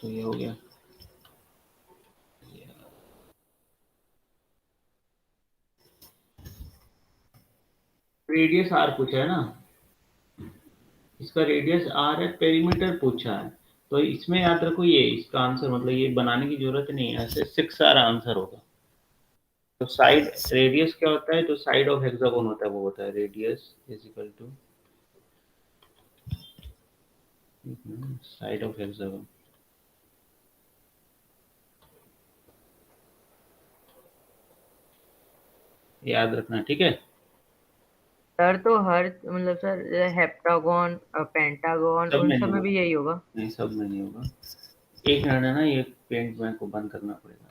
तो ये हो गया। रेडियस आर पूछा है ना, इसका रेडियस आर है, पेरीमीटर पूछा है, तो इसमें याद रखो ये इसका आंसर, मतलब ये बनाने की जरूरत नहीं है, ऐसे 6 आर आंसर होगा। तो साइड रेडियस क्या होता है, जो साइड ऑफ हेक्सागोन होता है वो होता है radius is equal to side of hexagon. याद रखना, ठीक है। सर तो हर मतलब सर हेप्टागोन पेंटागोन सब उन में सब नहीं में होगा, भी यही होगा। नहीं सब में नहीं होगा। एक मिनट है ना, ये पेंट में को बंद करना पड़ेगा।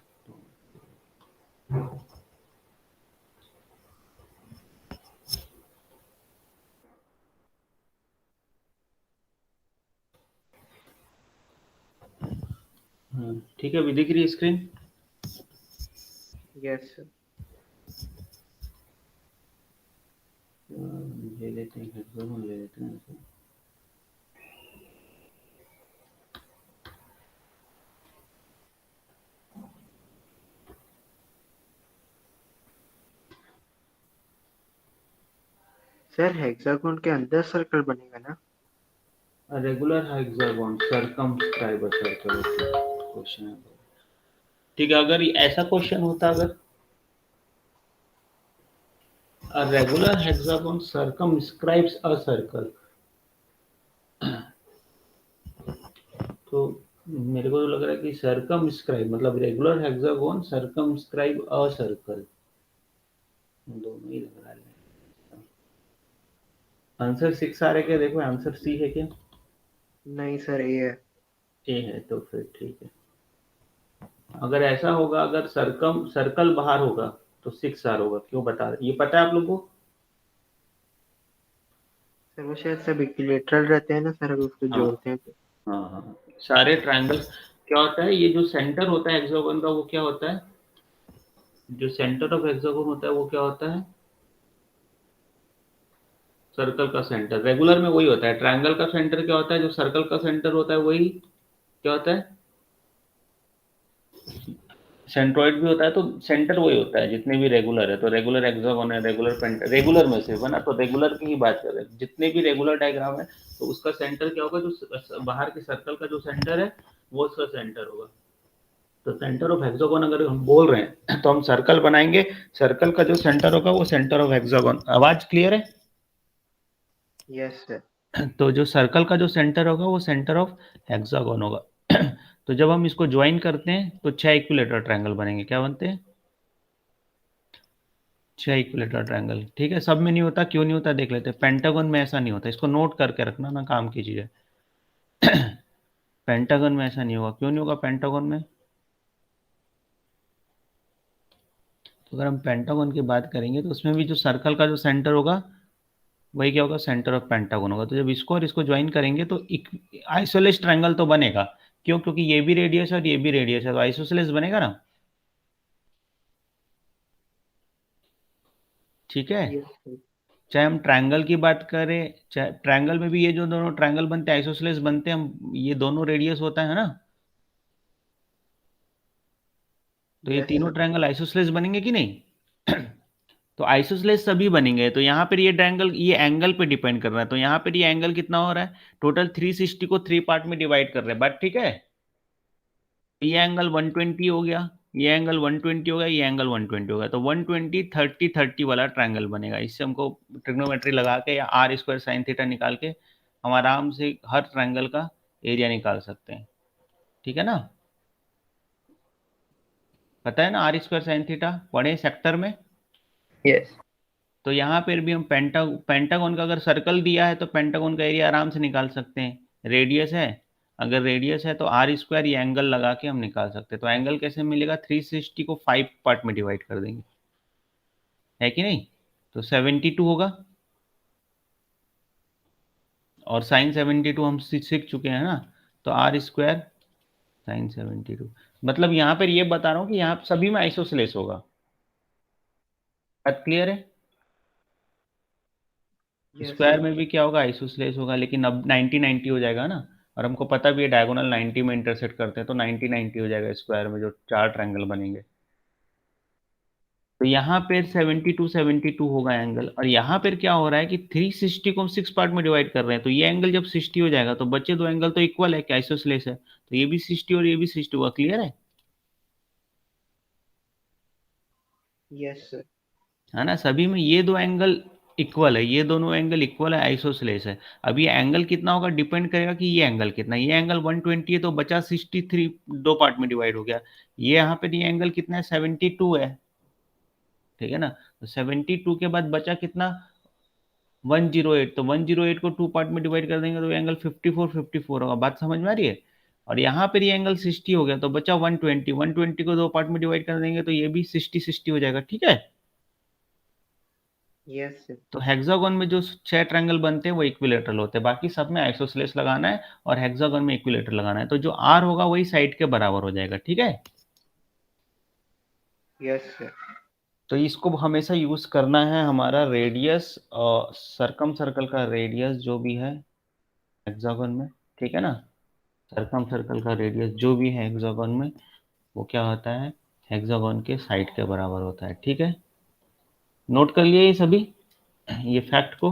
ठीक है, अभी दिख रही है स्क्रीन। Yes sir. ले लेते हैं हेक्सागोन, ले लेते हैं ऐसे। सर हेक्सागोन के अंदर सर्कल बनेगा ना? Regular hexagon circumscribe circle question है। ठीक है, अगर ऐसा क्वेश्चन होता, अगर a regular hexagon circumscribes a circle, तो मेरे को तो लग रहा है कि सर्कमस्क्राइब मतलब regular hexagon circumscribe a circle, दोनों ही लग रहा है। आंसर 6 आ रहा है क्या, देखो आंसर सी है क्या। नहीं सर, ये है। ए है तो फिर ठीक है। अगर ऐसा होगा, अगर सर्कल बाहर होगा तो 6 आर होगा, क्यों बता रहे, ये पता है आप लोगों को। सर वो शायद सब इक्विलेटरल रहते हैं ना सर, अगर उसको हाँ जोड़ते हैं तो। हाँ हाँ, सारे ट्रायंगल क्या होता है, ये जो सेंटर होता है हेक्सागोन का वो क्या होता है, जो सेंटर ऑफ हेक्सागोन होता है वो क्या होता है, सर्कल का सेंटर। रेगुलर में वही होता है, ट्रायंगल का सेंटर क्या होता है, जो सर्कल का सेंटर होता है वही क्या होता है, सेंट्रोइड भी होता है, तो सेंटर वही होता है जितने भी रेगुलर है। तो रेगुलर हेक्सागोन है, रेगुलर पेंट, रेगुलर में सिर्फ है ना, तो रेगुलर की ही बात कर रहे हैं, जितने भी रेगुलर डायग्राम है तो उसका सेंटर क्या होगा, जो बाहर के सर्कल का जो सेंटर है वो उसका सेंटर होगा। तो सेंटर ऑफ हेक्सागोन अगर हम बोल रहे हैं तो हम सर्कल बनाएंगे, सर्कल का जो सेंटर होगा वो सेंटर ऑफ हेक्सागोन। आवाज क्लियर है। Yes sir. तो जो सर्कल का जो सेंटर होगा वो सेंटर ऑफ हेक्सागोन होगा। तो जब हम इसको ज्वाइन करते हैं तो 6 इक्विलेटरल ट्रायंगल बनेंगे, क्या बनते हैं, 6 इक्विलेटरल ट्रायंगल। ठीक है, सब में नहीं होता, क्यों नहीं होता देख लेते हैं। पेंटागन में ऐसा नहीं होता, इसको नोट करके रखना ना, काम की चीज है। पेंटागन में ऐसा नहीं होगा, क्यों नहीं होगा पेंटागन में। तो अगर हम पेंटागन की बात करेंगे तो उसमें भी जो सर्कल का जो सेंटर होगा वही क्या होगा, सेंटर ऑफ पेंटागन होगा। तो जब इसको और इसको ज्वाइन करेंगे तो आइसोलेस ट्रायंगल तो बनेगा। क्यों, क्योंकि ये भी रेडियस है और ये भी रेडियस है, तो आइसोसेलेस बनेगा ना। ठीक है, यस सर। चाहे हम ट्रायंगल की बात करें, चाहे ट्रायंगल में भी ये जो दोनों ट्रायंगल बनते हैं आइसोसेलेस बनते हैं, हम ये दोनों रेडियस होता है ना, तो ये यस तीनों सर। ट्रायंगल आइसोसेलेस बनेंगे कि नहीं। तो आइसोसेलेस सभी बनेंगे, तो यहाँ पर ये ट्रायंगल ये एंगल पे डिपेंड कर रहा है, तो यहाँ पर ये एंगल कितना हो रहा है, टोटल 360 को 3 पार्ट में डिवाइड कर रहे हैं, बात ठीक है। ये एंगल 120 हो गया, ये एंगल 120 हो गया, ये एंगल 120 हो गया, तो 120 30 30 वाला ट्रायंगल बनेगा। इससे हमको ट्रिग्नोमेट्री लगा के या आर स्क्वायर साइन थीटा निकाल के हम आराम से हर ट्रायंगल का एरिया निकाल सकते हैं। ठीक है ना, पता है ना आर स्क्वायर साइन थीटा, पढ़े सेक्टर में। यस। तो यहाँ पर भी हम पेंटागन का अगर सर्कल दिया है तो पेंटागन का एरिया आराम से निकाल सकते हैं। रेडियस है, अगर रेडियस है तो आर स्क्वायर ये एंगल लगा के हम निकाल सकते हैं। तो एंगल कैसे मिलेगा, 360 को 5 पार्ट में डिवाइड कर देंगे, है कि नहीं। तो 72 होगा, और साइन 72 हम सीख चुके हैं ना, तो आर स्क्वायर साइन 72। मतलब यहाँ पर ये बता रहा हूँ कि यहाँ सभी में आइसोसेलेस होगा। बात क्लियर है। Yes square sir. में भी क्या होगा, आइसोसेलेस होगा, लेकिन अब 90 90 हो जाएगा ना। और हमको पता भी है डायगोनल 90 में इंटरसेक्ट करते हैं, तो 90 90 हो जाएगा स्क्वायर में जो 4 ट्रायंगल बनेंगे। तो यहाँ पे 72 72 होगा एंगल, और यहाँ पर क्या हो रहा है कि 360 को हम 6 पार्ट में डिवाइड कर रहे हैं, तो ये एंगल जब 60 हो जाएगा तो बचे दो एंगल तो इक्वल है, क्या आइसोसेलेस है, तो ये भी 60 और ये भी 60 हुआ। Clear yes sir. है ना? सभी में ये दो एंगल इक्वल है, ये दोनों एंगल इक्वल है, आइसोसेलेस है। अब ये एंगल कितना होगा डिपेंड करेगा कि ये एंगल कितना है। ये एंगल 120 है तो बचा 63, दो पार्ट में डिवाइड हो गया। ये यहाँ पे ये एंगल कितना है, 72 है, ठीक है ना? तो 72 के बाद बचा कितना, 108। तो 108 को टू पार्ट में डिवाइड कर देंगे तो एंगल 54 54 होगा। बात समझ में आ रही है? और यहाँ पर ये एंगल 60 हो गया तो बचा 120, 120 को दो पार्ट में डिवाइड कर देंगे तो ये भी 60 60 हो जाएगा। ठीक है? Yes sir. तो हेक्सागोन में जो 6 ट्रायंगल बनते हैं वो इक्विलेटरल होते हैं, बाकी सब में आइसोसेलेस लगाना है और हेक्सागोन में इक्विलेटर लगाना है। तो जो आर होगा वही साइड के बराबर हो जाएगा। ठीक है? Yes sir. तो इसको हमेशा यूज करना है। हमारा रेडियस और सरकम सर्कल का रेडियस जो भी है हेक्सागोन में, ठीक है ना, सरकम सर्कल का रेडियस जो भी है हेक्सागोन में वो क्या होता है, हेक्सागोन के साइड के बराबर होता है। ठीक है? नोट कर लिए ये सभी, ये फैक्ट को?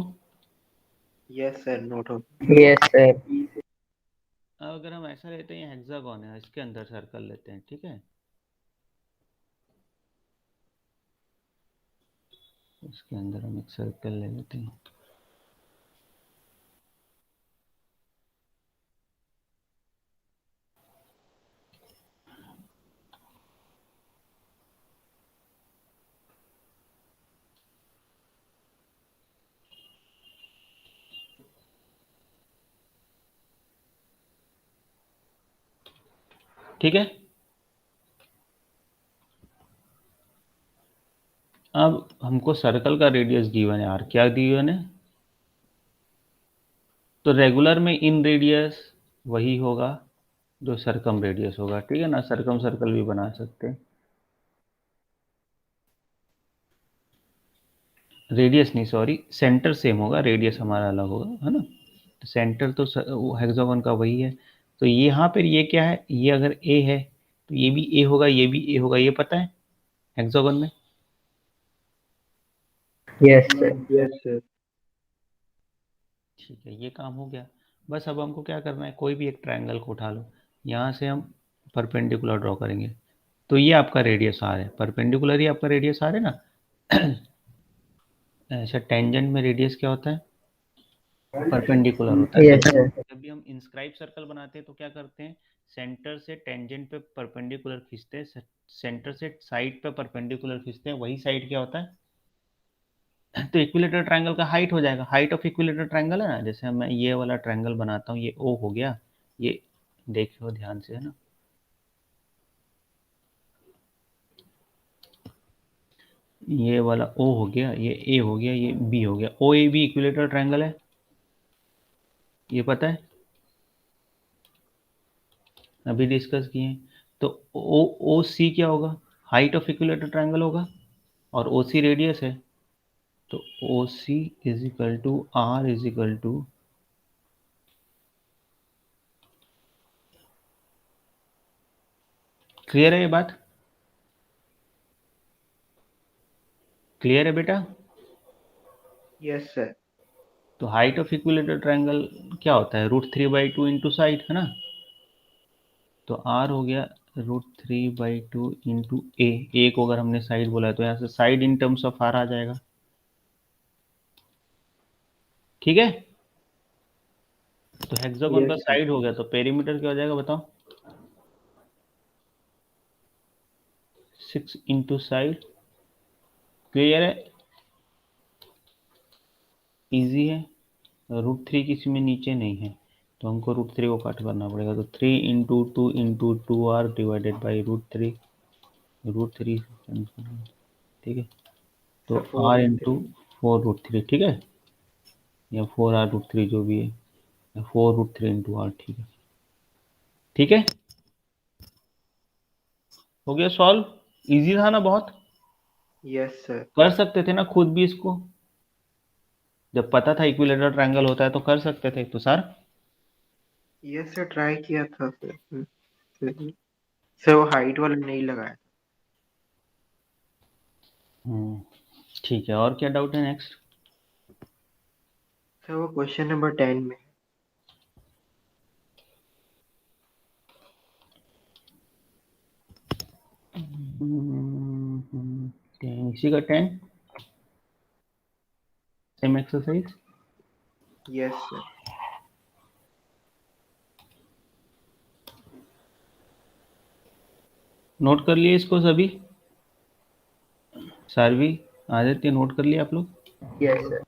यस सर, नोट हो। Yes sir. अब अगर हम ऐसा लेते हैं हेक्सागोन है, इसके अंदर सर्कल लेते हैं, ठीक है, इसके अंदर हम एक सर्कल ले लेते हैं। ठीक है? अब हमको सर्कल का रेडियस गिवन है, आर क्या गिवन है, तो रेगुलर में इन रेडियस वही होगा जो सरकम रेडियस होगा। ठीक है ना? सरकम सर्कल भी बना सकते हैं, रेडियस नहीं सॉरी, सेंटर सेम होगा, रेडियस हमारा अलग होगा, है ना? तो सेंटर तो हेक्सागोन का वही है। तो यहाँ पर ये क्या है, ये अगर ए है तो ये भी ए होगा, ये भी ए होगा, ये पता है हेक्सागोन में। Yes sir. Yes sir. ठीक है, ये काम हो गया। बस अब हमको क्या करना है, कोई भी एक ट्रायंगल को उठा लो, यहाँ से हम परपेंडिकुलर ड्रॉ करेंगे। तो ये आपका रेडियस आर है, परपेंडिकुलर ही आपका रेडियस आर है ना। अच्छा, टेंजेंट में रेडियस क्या होता है, परपेंडिकुलर होता है। Yes sir. जब भी हम इंस्क्राइब सर्कल बनाते हैं तो क्या करते हैं, सेंटर से टेंजेंट पे परपेंडिकुलर खींचते हैं, सेंटर से साइड पे परपेंडिकुलर खींचते हैं, वही साइड क्या होता है, तो इक्विलेटर ट्रायंगल का हाइट हो जाएगा। हाइट ऑफ इक्विलेटर ट्रायंगल है ना, जैसे मैं ये वाला ट्रायंगल बनाता हूँ, ये ओ हो गया, ये देखियो ध्यान से, है ना, ये वाला ओ हो गया, ये ए हो गया, ये बी हो गया। ओ ए बी इक्विलेटर ट्रायंगल है, ये पता है, अभी डिस्कस किए हैं। तो ओ ओ सी क्या होगा, हाइट ऑफ इक्विलेटर ट्रायंगल होगा, और ओ सी रेडियस है। तो O C is equal to R is equal to, clear है ये बात, क्लियर है बेटा? Yes sir. तो हाइट ऑफ इक्विलेटर ट्रायंगल क्या होता है, √3/2 इंटू साइड, है ना। तो आर हो गया √3/2 इंटू ए को अगर हमने साइड बोला है तो यहाँ से side in terms of R आ जाएगा। ठीक है? तो हेक्सागोन का यस सर। साइड हो गया, तो पेरीमीटर क्या हो जाएगा बताओ, 6 इंटू साइड। क्लियर है, इजी है। √3 किसी में नीचे नहीं है तो हमको √3 को कट करना पड़ेगा, तो 3 into 2 into 2r divided by √3, √3, ठीक है, तो सर, 4 r रूट इंटू 3। 4√3, ठीक है, या 4r√3 जो भी है, 4√3 इंटू आर, ठीक है, ठीक है, हो गया सॉल्व। इजी था ना बहुत, यस सर। कर सकते थे ना खुद भी इसको, जब पता था इक्विलेटरल ट्रायंगल होता है तो कर सकते थे तो सर। ये सर ट्राई किया था सर। सर वो हाइट वाला नहीं लगाया। ठीक है, और क्या डाउट है नेक्स्ट? सर वो क्वेश्चन नंबर 10 में। इसी का 10 same exercise. Yes sir. Note कर लिए इसको सभी? सारवी, आदित्य, नोट कर लिया आप लोग? Yes sir.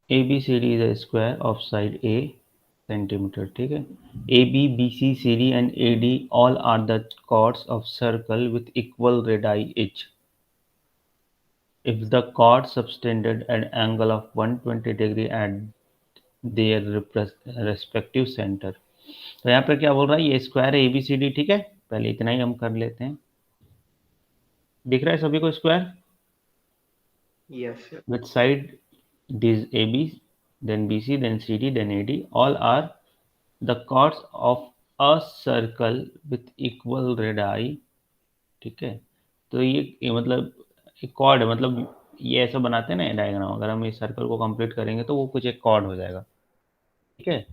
ABCD is a square of side A centimeter, ठीक है? AB, BC, CD and AD all are the chords of circle with equal radii each. If the chord subtended an angle of 120 degree at their respective center. तो यहाँ पे क्या बोल रहा है, ये स्क्वायर है ABCD, ठीक है? पहले इतना ही हम कर लेते हैं। दिख रहा है सभी को square? Yes sir. With side this AB, then BC, then CD, then AD, all are the chords of a circle with equal radii, ठीक है? तो ये मतलब एक कॉर्ड है, मतलब ये ऐसा बनाते हैं ना डायग्राम, अगर हम इस सर्कल को कंप्लीट करेंगे तो वो कुछ एक कॉर्ड हो जाएगा, ठीक है?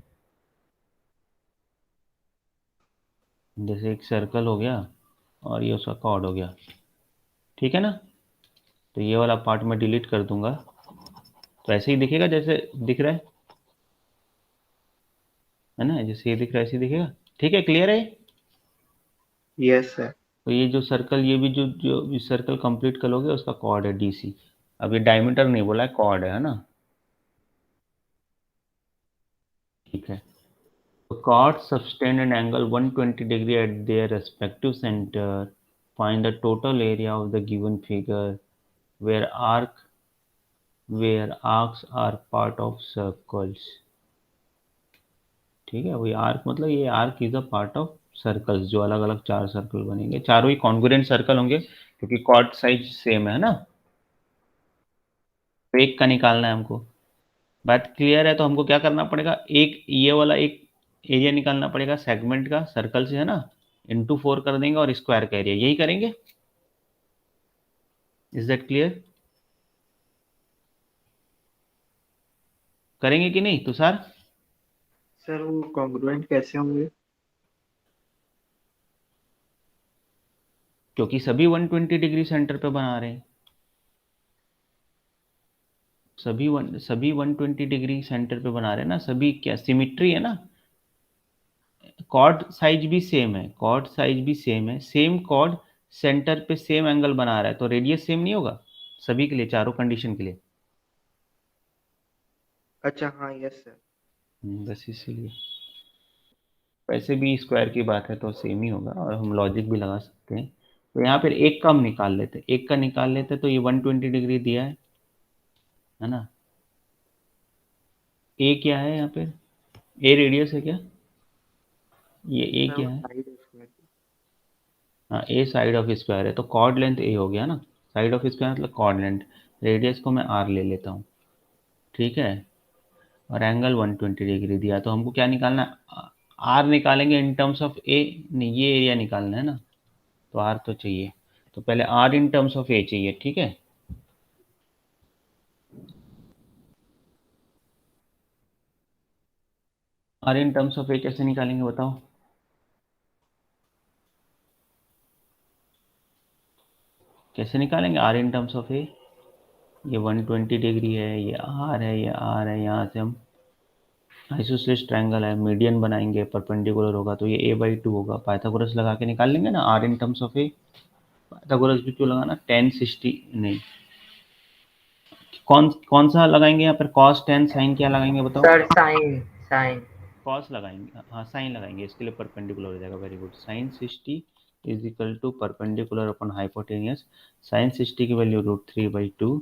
जैसे एक सर्कल हो गया और ये उसका कॉर्ड हो गया, ठीक है ना? तो ये वाला पार्ट मैं डिलीट कर दूंगा, तो ऐसे ही दिखेगा जैसे दिख रहा है ना? जैसे ये दिख रहा है ऐसे ही दिखेगा, ठीक है? क्लियर है? Yes sir. तो ये जो सर्कल, ये भी जो जो सर्कल कंप्लीट करोगे उसका कॉर्ड है DC। अब ये डायमीटर नहीं बोला है, कॉर्ड है ना? ठीक है। तो chords subtend an angle 120 degree at their respective center. Find the total area of the given figure where arcs are part of circles. ठीक है, वही आर्क मतलब ये arc is a part of circles, जो अलग अलग 4 सर्कल बनेंगे, चारों ही कॉन्ग्रुएंट सर्कल होंगे क्योंकि कॉर्ड साइज सेम है ना? तो एक का निकालना है हमको। बात क्लियर है? तो हमको क्या करना पड़ेगा, एक ये वाला एक एरिया निकालना पड़ेगा सेगमेंट का, सर्कल से, है ना? इंटू 4 कर देंगे और स्क्वायर का एरिया, यही करेंगे। Is that clear? करेंगे कि नहीं तुषार? सर वो कॉन्ग्रुएंट कैसे होंगे? क्योंकि सभी 120 डिग्री सेंटर पे बना रहे हैं, सभी 120 डिग्री सेंटर पे बना रहे हैं ना सभी, क्या सिमिट्री है ना? कॉर्ड साइज भी सेम है, कॉर्ड साइज भी सेम है, सेम कॉर्ड सेंटर पे सेम एंगल बना रहा है, तो रेडियस सेम नहीं होगा सभी के लिए, चारों कंडीशन के लिए? अच्छा हाँ यस सर। बस इसीलिए, वैसे भी स्क्वायर की बात है तो सेम ही होगा और हम लॉजिक भी लगा सकते हैं। तो यहाँ पर एक का हम निकाल लेते, एक का निकाल लेते, तो ये 120 डिग्री दिया है ना? ए क्या है यहाँ पे? ए रेडियस है क्या? ये ए सर वो क्या है? साइड उसमें। हाँ, ए साइड ऑफ स्क्वायर है, तो कॉर्ड लेंथ ए हो गया ना? साइड ऑफ स्क्वायर मतलब कॉर्ड लेंथ। रेडियस को मैं आर ले लेता हूँ, ठीक है? और एंगल 120 डिग्री दिया, तो हमको क्या निकालना है? आर निकालेंगे इन टर्म्स ऑफ ए, नहीं ये एरिया निकालना है ना, तो आर तो चाहिए, तो पहले आर इन टर्म्स ऑफ ए चाहिए, ठीक है? आर इन टर्म्स ऑफ ए कैसे निकालेंगे बताओ? कैसे निकालेंगे आर इन टर्म्स ऑफ ए? ये 120 डिग्री है, ये आर है, ये आर है, यहाँ से हम आइसोसेलेस ट्रायंगल है, मीडियन बनाएंगे, परपेंडिकुलर होगा तो ये a/2 होगा, पाइथागोरस लगा के निकाल लेंगे ना R in terms of A. Pythagoras भी क्यों लगाना, टेन 60 नहीं, कौन कौन सा लगाएंगे यहाँ पर, कॉस टेन साइन क्या लगाएंगे बताओ? सर साइन साइन कॉस लगाएंगे, हाँ साइन लगाएंगे, इसके लिए परपेंडिकुलर हो जाएगा, very good. Sine 60 is equal to perpendicular upon hypotenuse. Sine 60 की वैल्यू √3/2,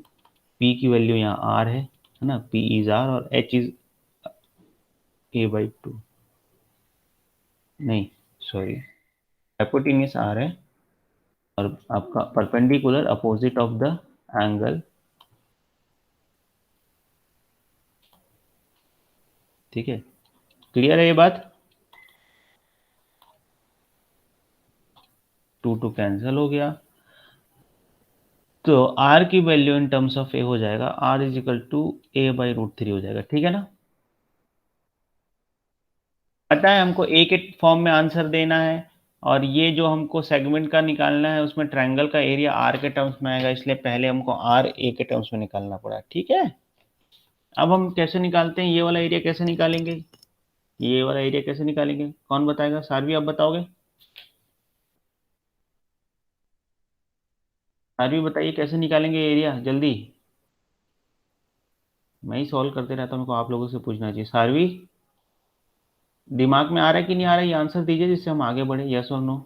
पी की वैल्यू यहाँ आर है ना? पी इज आर और एच इज a/2, नहीं सॉरी, हाइपोटेनियस आर है और आपका perpendicular opposite of the angle ठीक है, क्लियर है ये बात? 2 कैंसिल हो गया, तो r की value in terms of a हो जाएगा, r is equal to a/√3 हो जाएगा, ठीक है ना? पता है हमको a के फॉर्म में आंसर देना है, और ये जो हमको सेगमेंट का निकालना है उसमें ट्रायंगल का एरिया r के टर्म्स में आएगा, इसलिए पहले हमको r a के टर्म्स में निकालना पड़ा, ठीक है? अब हम कैसे निकालते हैं, ये वाला एरिया कैसे निकालेंगे, ये वाला एरिया कैसे निकालेंगे, कौन बताएगा? सारवी आप बताओगे? सारवी बताइए कैसे निकालेंगे एरिया, जल्दी। मैं ही सॉल्व करते रहता हूँ, मेरे को आप लोगों से पूछना चाहिए। सारवी, दिमाग में आ रहा है कि नहीं आ रहा है, ये आंसर दीजिए जिससे हम आगे बढ़े, यस और नो।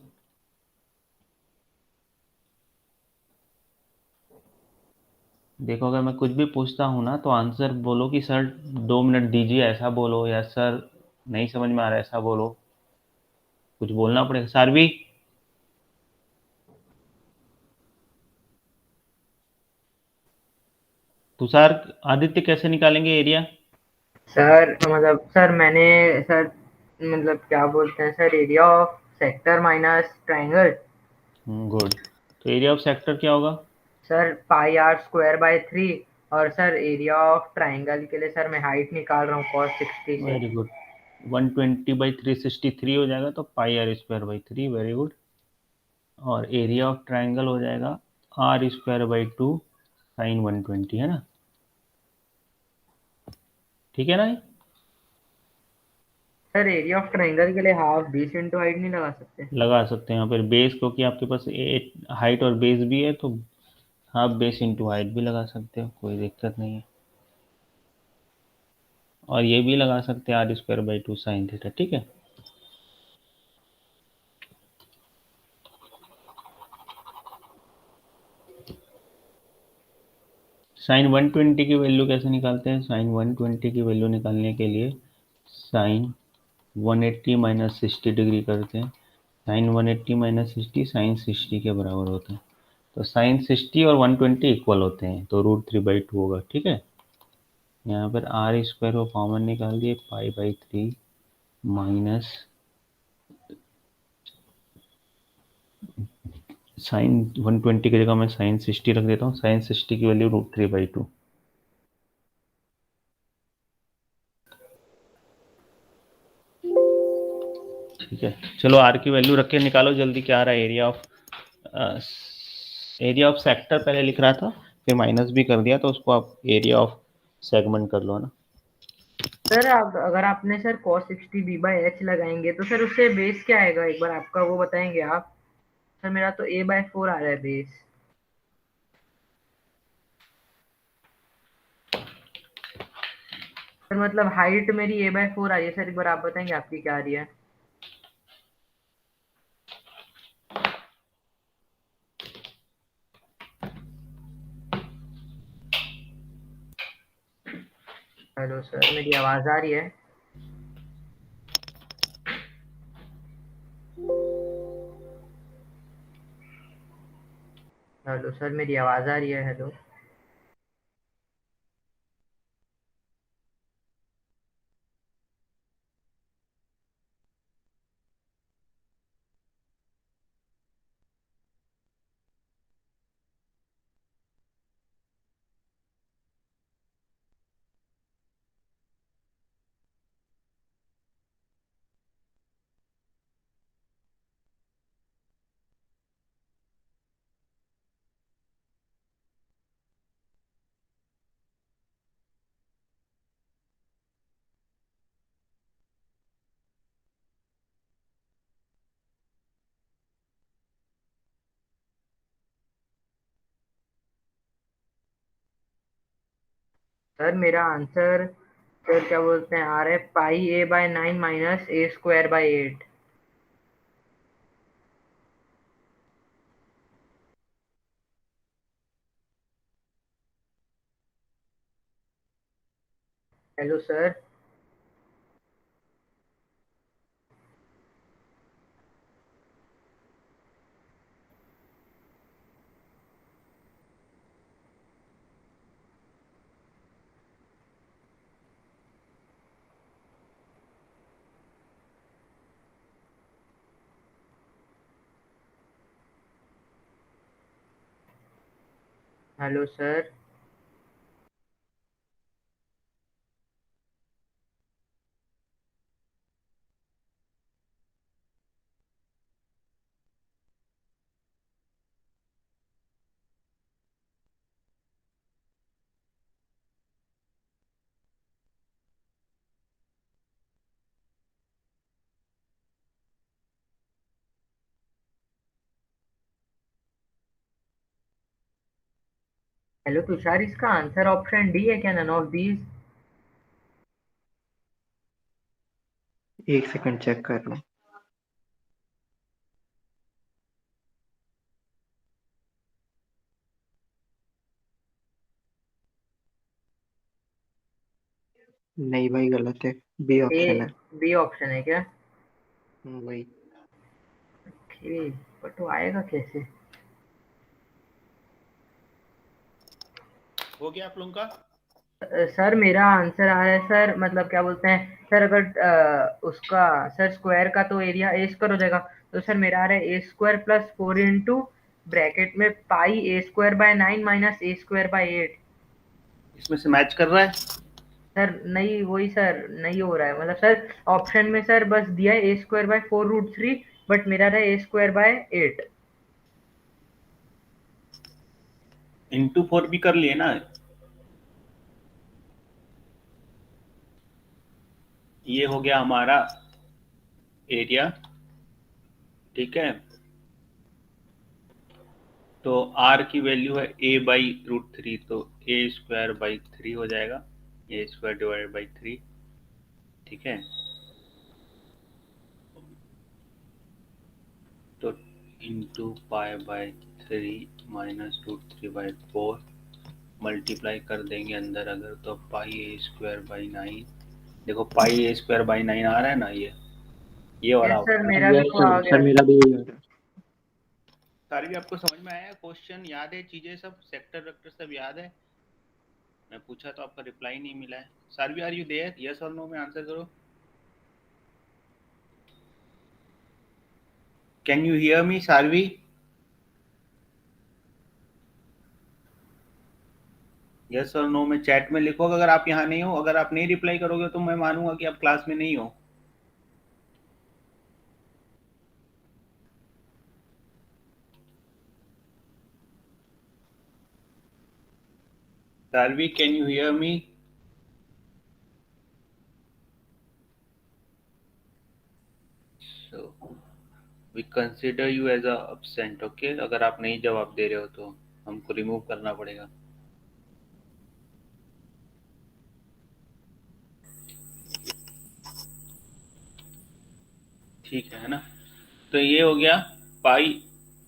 देखो, अगर मैं कुछ भी पूछता हूँ ना तो आंसर बोलो कि सर 2 मिनट दीजिए, ऐसा बोलो, या सर नहीं समझ में आ रहा है ऐसा बोलो, कुछ बोलना पड़ेगा। सारवी, तुषार, आदित्य कैसे निकालेंगे एरिया? सर मतलब सर मैंने सर मतलब क्या बोलते हैं sir, area of sector minus triangle. Good. तो एरिया ऑफ सेक्टर क्या होगा? Sir πr²/3। और सर एरिया ऑफ ट्रायंगल के लिए सर मैं हाइट निकाल रहा हूँ cos 60 से। वेरी गुड, 120/363 हो जाएगा, तो πr²/3, वेरी गुड। और एरिया ऑफ ट्रायंगल हो जाएगा r²/2 sin 120, है ना? ठीक है ना? सर एरिया ऑफ ट्रायंगल के लिए हाफ बेस इंटू हाइट नहीं लगा सकते? लगा सकते हैं यहाँ पर बेस, क्योंकि आपके पास हाइट और बेस भी है, तो हाफ बेस इंटू हाइट भी लगा सकते हो, कोई दिक्कत नहीं है। और ये भी लगा सकते हैं r²/2 साइन थीटा, ठीक है? साइन 120 की वैल्यू कैसे निकालते हैं? साइन 120 की वैल्यू निकालने के लिए साइन 180 माइनस 60 डिग्री करते हैं। साइन 180 माइनस 60 साइन 60 के बराबर होता है। तो साइन 60 और 120 इक्वल होते हैं, तो √3/2 होगा, ठीक है? यहाँ पर r² को कॉमन निकाल दिए, π/3 माइनस साइन 120 की जगह मैं साइन 60 रख देता हूँ, साइन 60 की वैल्यू √3/2। ठीक है, चलो आर की वैल्यू रख के निकालो जल्दी, क्या आ रहा है area of, area of sector पहले लिख रहा था, फिर माइनस भी कर दिया, तो उसको आप एरिया ऑफ सेगमेंट कर लो ना। सर आप अगर आपने सर cos 60 b/h लगाएंगे तो सर उससे बेस क्या आएगा, एक बार आपका वो बताएंगे आप? सर मेरा तो a/4 आ रहा है बेस। सर मतलब हाइट मेरी a/4 आ रही है सर, एक बार आप बताएंगे आपकी क्या आ रही है? हेलो सर, मेरी आवाज आ रही है? हेलो सर, मेरी आवाज आ रही है? हेलो। सर मेरा आंसर सर क्या बोलते हैं आ रहा है πa/9 minus a²/8। Hello sir. Hello sir. Hello Tushar, इसका आंसर ऑप्शन डी है क्या, नन ऑफ दीज? एक सेकंड चेक कर रहा हूँ। नहीं भाई, गलत है। बी ए, ऑप्शन है। बी ऑप्शन है क्या? वही। ओके, बट वो आएगा कैसे? हो गया आप लोगों का? सर मेरा आंसर आ रहा है सर, मतलब क्या बोलते हैं सर, अगर उसका सर स्क्वायर का तो एरिया ए स्क्वायर हो जाएगा। तो सर मेरा आ रहा है A square plus 4 into bracket में pi A square by 9 minus A square by 8। इसमें से मैच कर रहा है? सर नहीं, वही सर नहीं हो रहा है, मतलब सर ऑप्शन में सर बस दिया है ए स्क्वायर बाय 4√3, बट मेरा रहा है ए स्क्वायर बाय 8। इंटू 4 भी कर लिए ना। ये हो गया हमारा एरिया, ठीक है। तो r की वैल्यू है a/√3, तो a² बाई 3 हो जाएगा, a² डिवाइडेड बाई 3, ठीक है। तो इंटू पाई/3 -√3/4 मल्टीप्लाई कर देंगे अंदर अगर, तो पाई² बाई 9। देखो पाई² बाई 9 आ रहा है ना, ये वाला यस सर, होगा। मेरा भी यस तो आ सर, गया। मेरा भी यही आ रहा है। सारी भी आपको समझ में आया? क्वेश्चन याद है? चीजें सब सेक्टर वेक्टर सब याद है? मैं पूछा तो आपका रिप्लाई नहीं मिला है। Saarvi, are you there? Yes और नो में आंसर करो। Can you hear me Saarvi? Yes और नो में चैट में लिखो अगर आप यहाँ नहीं हो। अगर आप नहीं रिप्लाई करोगे तो मैं मानूंगा कि आप क्लास में नहीं हो। Saarvi, can you hear me? So we consider you as a absent, okay. अगर आप नहीं जवाब दे रहे हो तो हमको रिमूव करना पड़ेगा। ठीक है ना? तो ये हो गया पाई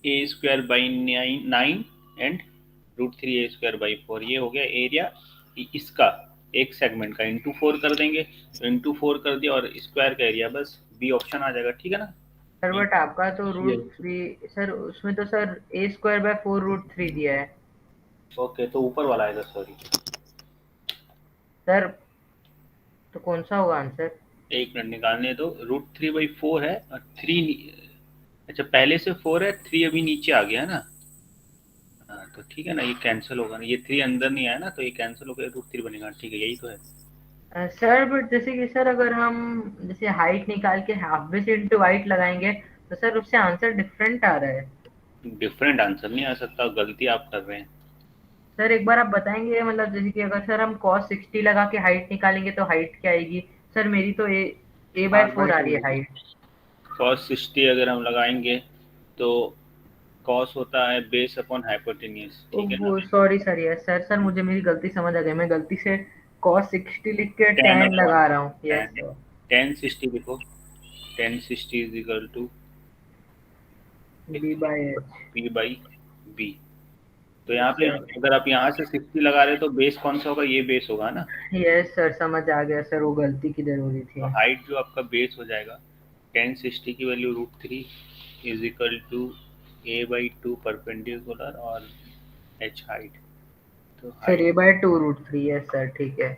a² by 9 and √3 a² by 4। ये हो गया एरिया इसका, एक सेगमेंट का। इंटू 4 कर देंगे, तो इंटू 4 कर दिया और स्क्वायर का एरिया, बस बी ऑप्शन आ जाएगा, ठीक है ना? सर बट आपका तो रूट यस। थ्री, सर उसमें तो सर ए स्क्वायर बाय 4√3 दिया है। ओके, तो ऊपर वाला आएगा, सॉरी। सर तो कौन सा होगा आंसर? एक मिनट निकालने दो। √3/4 है और 3, अच्छा पहले से 4 है, 3 अभी नीचे आ गया है ना। हाँ तो ठीक है ना, ये कैंसिल होगा ना, ये 3 अंदर नहीं आया ना, तो ये कैंसिल हो गया, √3 बनेगा, ठीक है, यही तो है। सर बट जैसे कि सर अगर हम जैसे हाइट निकाल के हाफ बेस इंटू हाइट लगाएंगे, तो सर उससे आंसर डिफरेंट आ रहा है। डिफरेंट आंसर नहीं आ सकता, गलती आप कर रहे हैं। सर एक बार आप बताएंगे, मतलब जैसे कि अगर सर हम cos 60 लगा के हाइट निकालेंगे तो हाइट क्या आएगी? सर मेरी तो ए बाय आर बाई 4 आ टू रही है होगा। हाइट। cos 60 अगर हम लगाएंगे तो cos होता है बेस अपॉन हाइपोटेन्यूज, ठीक है ना। Oh sorry sir, yes sir, sir मुझे मेरी गलती समझ आ गई, मैं गलती से cos 60 लिख के टेन tan अपॉन लगा रहा हूँ, यस टेन, सर। टेन 60 लिखो। Tan 60 is equal to B by H. p/b। तो यहाँ यस पे सर, अगर आप यहाँ से 60 लगा रहे हो तो बेस कौन सा होगा? ये बेस होगा ना। यस सर समझ आ गया सर, वो गलती किधर हो रही तो थी। हाइट जो आपका बेस हो जाएगा, टेन 60 की value √3 is equal to a/2 perpendicular और h हाइट। तो sir height, A by 2√3, yes sir ठीक है।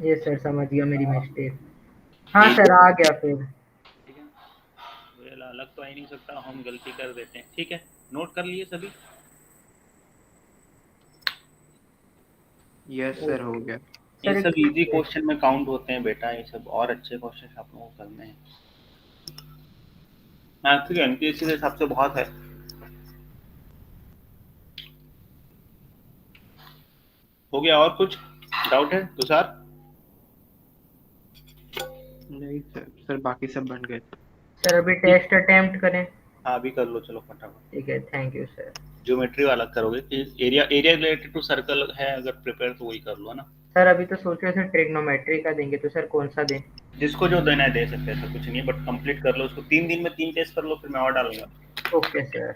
यस सर समझ गया मेरी मिस्टेक। हाँ एरिया, सर आ गया फिर। ठीक है। तो ये अलग तो आ ही नहीं सकता, हम गलती कर देते हैं, ठीक है। नोट कर लिए सभी? यस सर हो गया। ये सर सब एक इजी क्वेश्चन में काउंट होते हैं बेटा, ये सब और अच्छे क्वेश्चन आप लोगों को करने हैं। मैथ्स के एमपीएससी के हिसाब से बहुत है। हो गया? और कुछ डाउट है तुषार? नहीं सर बाकी सब बन गए। सर अभी टेस्ट अटेम्प्ट करें? हाँ अभी कर लो, चलो फटाफट। ठीक है, थैंक यू सर। ज्योमेट्री वाला करोगे कि एरिया रिलेटेड टू सर्कल है अगर प्रिपेयर, तो वही कर लो ना। सर अभी तो सोच रहे थे ट्रिग्नोमेट्री का देंगे, तो सर कौन सा दें? जिसको जो देना है दे सकते हैं, तो कुछ नहीं, बट कंप्लीट कर लो उसको। 3 दिन में 3 टेस्ट कर लो, फिर मैं और डालूंगा। Okay sir.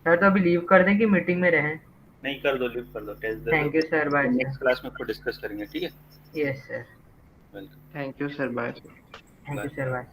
सर तो अभी लीव कर दें कि मीटिंग में रहें? नहीं, कर दो, लीव कर दो, टेस्ट दे दो। Thank you sir, bye next sir. Class में फिर डिस्कस करेंगे, ठीक है? Yes sir. Thank you sir bye. Thank you sir, bye.